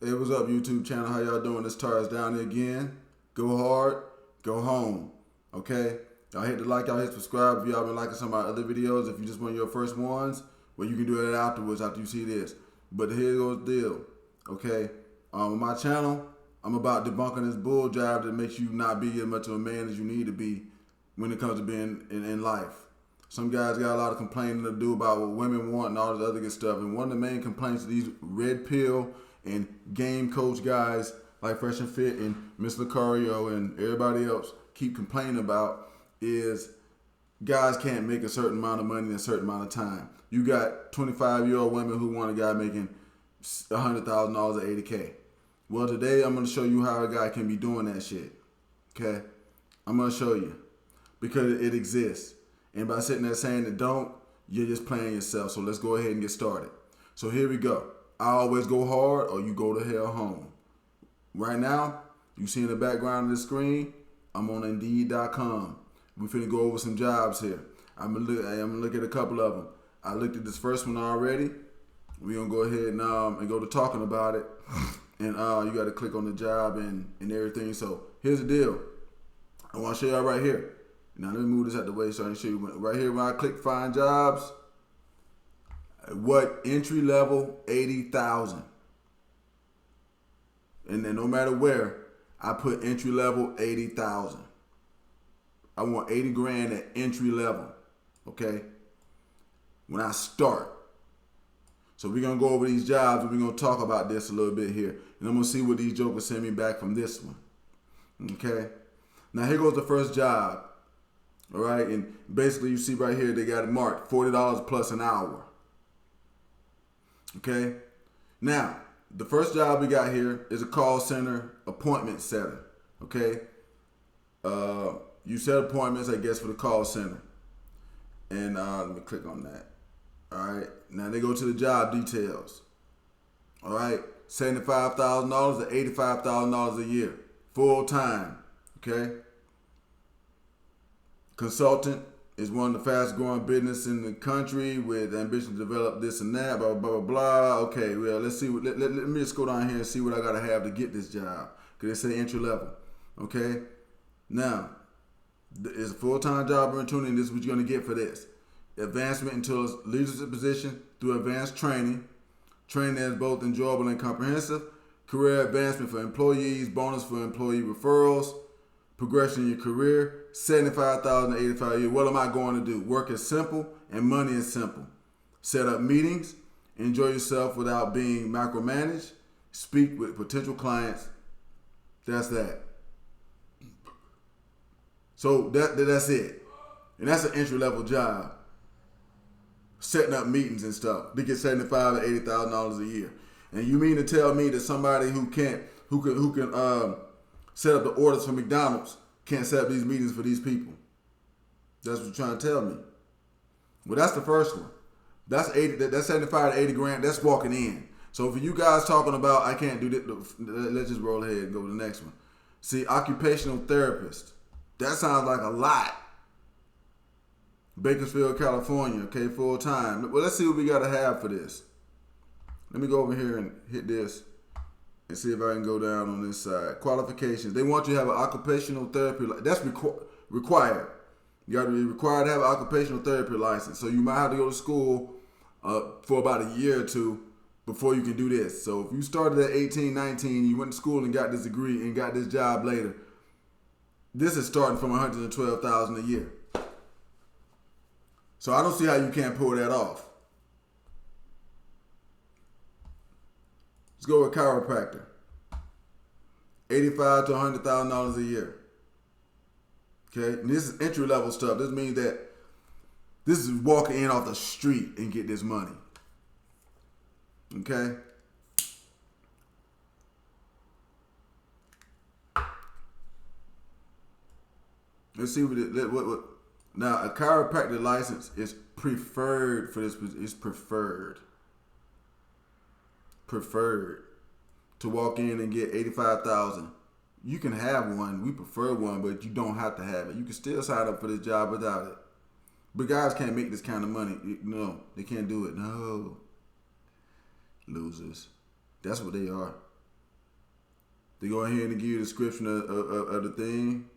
Hey, what's up, YouTube channel? How y'all doing? This Tars down there again. Go hard, go home. Okay? Y'all hit the like, y'all hit subscribe if y'all been liking some of my other videos. If you just one of your first ones, well, you can do that afterwards after you see this. But here goes the deal. Okay? On my channel, I'm about debunking this bull jive that makes you not be as much of a man as you need to be when it comes to being in life. Some guys got a lot of complaining to do about what women want and all this other good stuff. And one of the main complaints of these red pill and game coach guys like Fresh and Fit and Miss Lucario and everybody else keep complaining about is guys can't make a certain amount of money in a certain amount of time. You got 25-year-old women who want a guy making $100,000 or $80K. Well, today I'm going to show you how a guy can be doing that shit. Okay? I'm going to show you because it exists. And by sitting there saying it don't, you're just playing yourself. So let's go ahead and get started. So here we go. I always go hard or you go to hell home. Right now, you see in the background of the screen, I'm on Indeed.com. We finna go over some jobs here. I'm gonna look at a couple of them. I looked at this first one already. We're gonna go ahead and go to talking about it. And you gotta click on the job and everything. So here's the deal. I wanna show y'all right here. Now let me move this out the way so I can show you right here when I click find jobs. What entry level 80,000, and then no matter where I put entry level 80,000. I want 80 grand at entry level. Okay, when I start. So we're gonna go over these jobs and we're gonna talk about this a little bit here, and I'm gonna see what these jokers send me back from this one. Okay, now here goes the first job. All right, and basically you see right here they got it marked $40 plus an hour. Okay, now the first job we got here is a call center appointment setter. Okay, you set appointments, I guess, for the call center, and let me click on that. All right, now they go to the job details. All right, $75,000 to $85,000 a year, full time. Okay, consultant is one of the fast growing business in the country with ambition to develop this and that, blah, blah, blah, blah. Okay, well, let's see. Let me just go down here and see what I got to have to get this job. Because they say entry level. Okay? Now, it's a full-time job opportunity, and this is what you're going to get for this. Advancement into a leadership position through advanced training. Training that is both enjoyable and comprehensive. Career advancement for employees. Bonus for employee referrals. Progression in your career. 75,000 to 85 a year. What am I going to do? Work is simple and money is simple. Set up meetings. Enjoy yourself without being micromanaged. Speak with potential clients. That's that. So that's it. And that's an entry level job. Setting up meetings and stuff. They get $75,000 to $80,000 a year. And you mean to tell me that somebody who can set up the orders for McDonald's can't set up these meetings for these people? That's what you're trying to tell me. Well, that's the first one. That's 75 to 80 grand. That's walking in. So for you guys talking about I can't do this, let's just roll ahead and go to the next one. See, occupational therapist. That sounds like a lot. Bakersfield, California. Okay, full time. Well, let's see what we got to have for this. Let me go over here and hit this and see if I can go down on this side. Qualifications. They want you to have an occupational therapy. That's required. You got to be required to have an occupational therapy license. So you might have to go to school for about a year or two before you can do this. So if you started at 18, 19, you went to school and got this degree and got this job later, this is starting from $112,000 a year. So I don't see how you can't pull that off. Let's go with chiropractor. $85,000 to $100,000 a year. Okay, and this is entry level stuff. This means that this is walking in off the street and get this money. Okay. Let's see what. Now a chiropractic license is preferred for this. It's preferred to walk in and get 85,000. You can have one. We prefer one, but you don't have to have it. You can still sign up for this job without it. But guys can't make this kind of money. No, they can't do it. No. Losers. That's what they are. They go ahead and give you a description of the thing.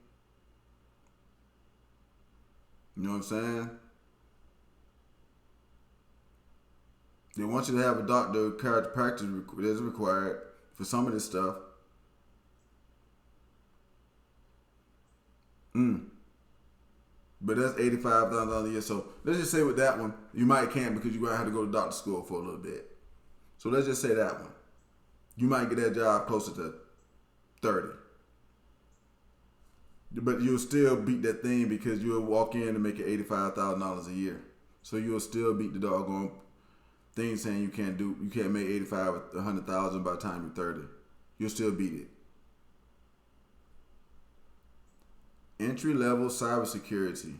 You know what I'm saying? They want you to have a doctor of chiropractic that's required for some of this stuff. But that's $85,000 a year. So let's just say with that one, you might can't because you're going to have to go to doctor school for a little bit. So let's just say that one. You might get that job closer to 30. But you'll still beat that thing because you'll walk in and make it $85,000 a year. So you'll still beat the doggone thing saying you can't make 85 or 100,000 by the time you're 30. You'll still beat it. Entry level cybersecurity.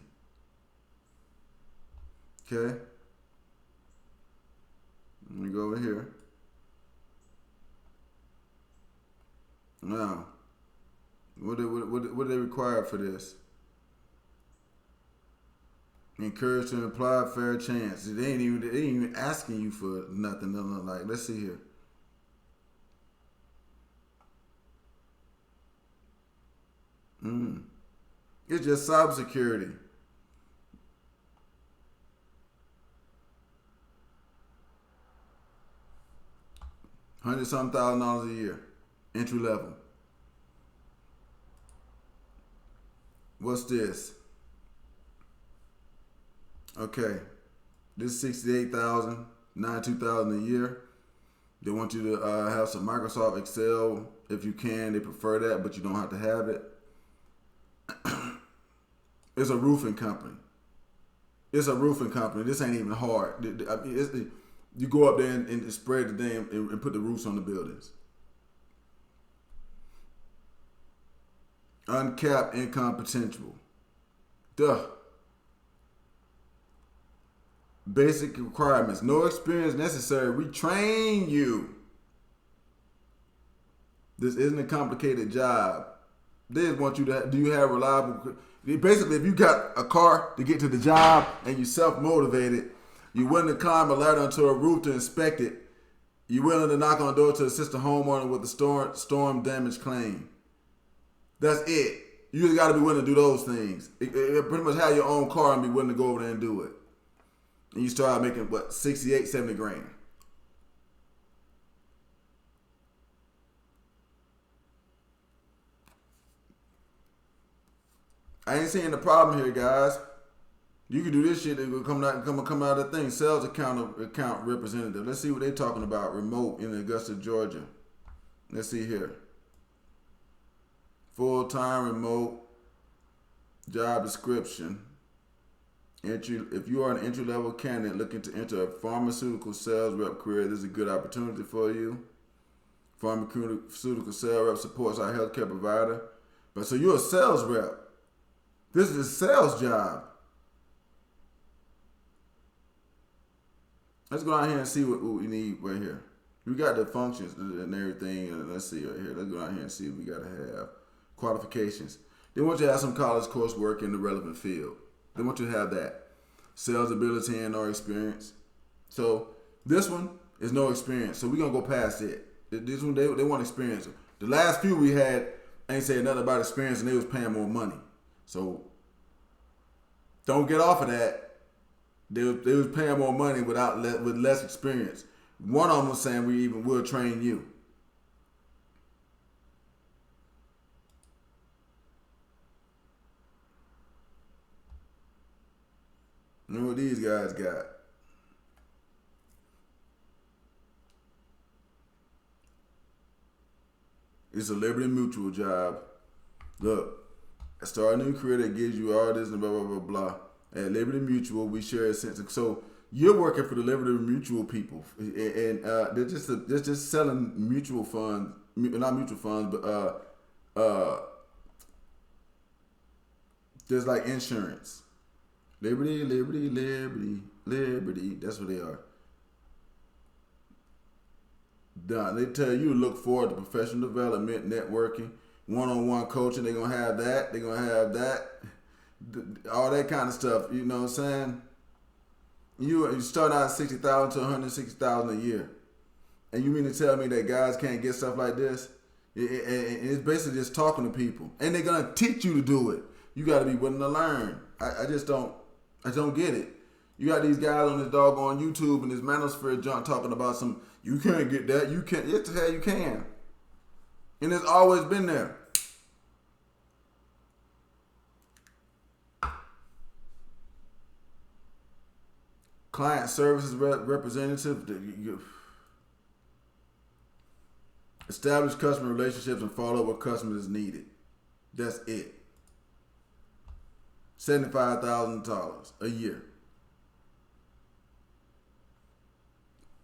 Okay. Let me go over here. Now, what do they require for this? Encourage to apply a fair chance. They ain't even asking you for nothing. Like, let's see here. It's just cybersecurity. $100,000 a year, entry level. What's this? Okay, this is $68,000, $92,000 a year. They want you to have some Microsoft Excel if you can. They prefer that, but you don't have to have it. It's a roofing company. It's a roofing company. This ain't even hard. You go up there and spread the damn and put the roofs on the buildings. Uncapped income potential. Duh. Basic requirements. No experience necessary. We train you. This isn't a complicated job. They just want you to, do you have reliable, basically if you got a car to get to the job and you're self-motivated, you're willing to climb a ladder onto a roof to inspect it, you're willing to knock on the door to assist a homeowner with a storm damage claim. That's it. You just got to be willing to do those things. Pretty much have your own car and be willing to go over there and do it. And you start making, what, 68, 70 grand. I ain't seeing the problem here, guys. You can do this shit. It will come out of the thing. Sales account representative. Let's see what they're talking about. Remote in Augusta, Georgia. Let's see here. Full-time remote job description. If you are an entry-level candidate looking to enter a pharmaceutical sales rep career, this is a good opportunity for you. Pharmaceutical sales rep supports our healthcare provider. But so you're a sales rep. This is a sales job. Let's go out here and see what we need right here. We got the functions and everything. Let's see right here. Let's go out here and see what we got to have. Qualifications. They want you to have some college coursework in the relevant field. They want you to have that. Sales ability and or experience. So this one is no experience. So we're going to go past it. This one, they want experience. The last few we had ain't saying nothing about experience and they was paying more money. So don't get off of that. They was paying more money with less experience. One of them was saying we'll train you. You know what these guys got? It's a Liberty Mutual job. Look, start a new career that gives you all this and blah, blah, blah, blah. At Liberty Mutual, we share a sense of, so you're working for the Liberty Mutual people, and they're just selling mutual funds, not mutual funds, but just like insurance. Liberty, Liberty, Liberty, Liberty. That's what they are. They tell you to look forward to professional development, networking, one-on-one coaching. They're gonna have that. They're gonna have that. All that kind of stuff. You know what I'm saying? You start out at $60,000 to $160,000 a year, and you mean to tell me that guys can't get stuff like this? It's basically just talking to people, and they're gonna teach you to do it. You got to be willing to learn. I just don't get it. You got these guys on this doggone YouTube and this manosphere junk talking about some. You can't get that. You can't. Yes, the hell you can. And it's always been there. Client services representative. Establish customer relationships and follow up with customers as needed. That's it. $75,000 a year.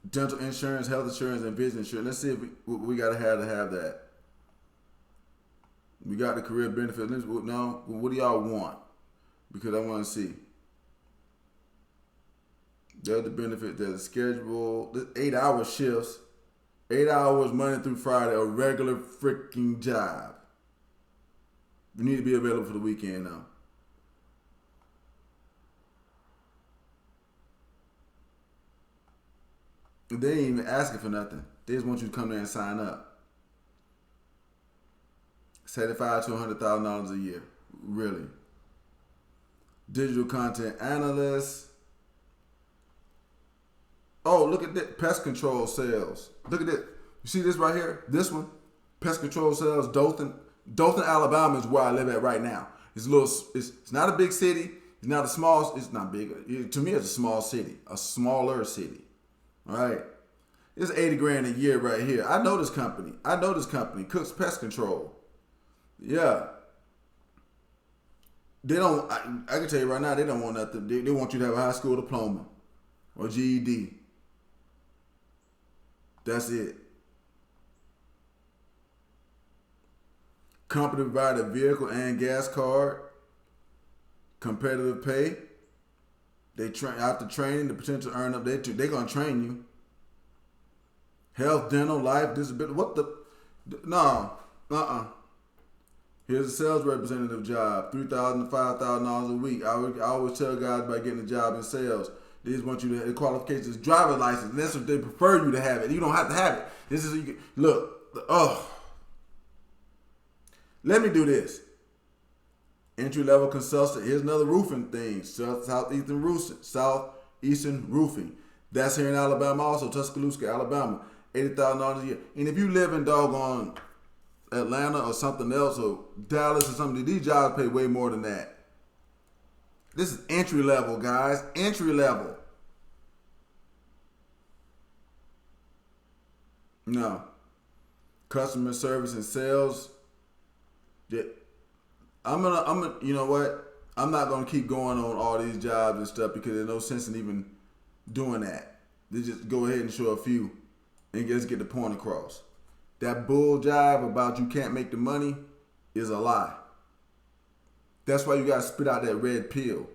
Dental insurance, health insurance, and business insurance. Let's see if we got to have that. We got the career benefits. Now, what do y'all want? Because I want to see. There's the benefit. There's a schedule. 8-hour shifts. 8 hours Monday through Friday. A regular freaking job. You need to be available for the weekend now. They ain't even asking for nothing. They just want you to come there and sign up. $75,000 to $100,000 a year. Really. Digital content analyst. Oh, look at that. Pest control sales. Look at that. You see this right here? This one? Pest control sales, Dothan. Dothan, Alabama is where I live at right now. It's a little. It's not a big city. It's not a small. It's not big. To me, it's a small city. A smaller city. All right. It's $80,000 a year right here. I know this company. Cook's Pest Control. Yeah. They don't. I can tell you right now, they don't want nothing. They want you to have a high school diploma or GED. That's it. Company provide a vehicle and gas card. Competitive pay. They train after training, the potential earn up. They're gonna train you. Health, dental, life, disability. What the? No. Here's a sales representative job. $3,000 to $5,000 a week. I always tell guys about getting a job in sales. They just want you to the qualifications, driver's license. And that's what they prefer you to have it. You don't have to have it. This is look. Let me do this. Entry level consultant. Here's another roofing thing. Southeastern Roofing. That's here in Alabama also. Tuscaloosa, Alabama. $80,000 a year. And if you live in doggone Atlanta or something else or Dallas or something, these jobs pay way more than that. This is entry level, guys. Entry level. No. Customer service and sales. Yeah. I'm gonna, you know what? I'm not gonna keep going on all these jobs and stuff because there's no sense in even doing that. They just go ahead and show a few and just get the point across. That bull jive about you can't make the money is a lie. That's why you gotta spit out that red pill.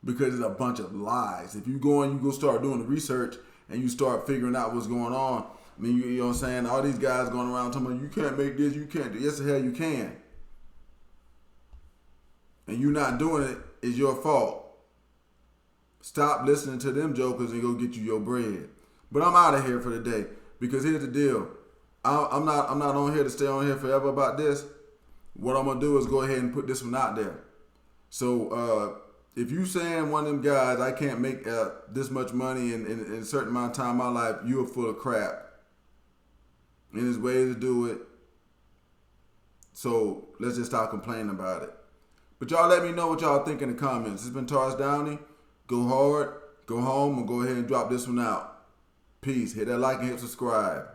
Because it's a bunch of lies. If you go and you go start doing the research and you start figuring out what's going on, I mean, you know what I'm saying? All these guys going around talking about you can't make this, you can't do. Yes, the hell you can. And you not doing it is your fault. Stop listening to them jokers and go get you your bread. But I'm out of here for the day because here's the deal. I'm not on here to stay on here forever about this. What I'm gonna do is go ahead and put this one out there. So if you saying one of them guys I can't make this much money in a certain amount of time in my life, you are full of crap. And there's ways to do it. So let's just stop complaining about it. But y'all let me know what y'all think in the comments. It's been Taurus Downey. Go hard, go home, and go ahead and drop this one out. Peace. Hit that like and hit subscribe.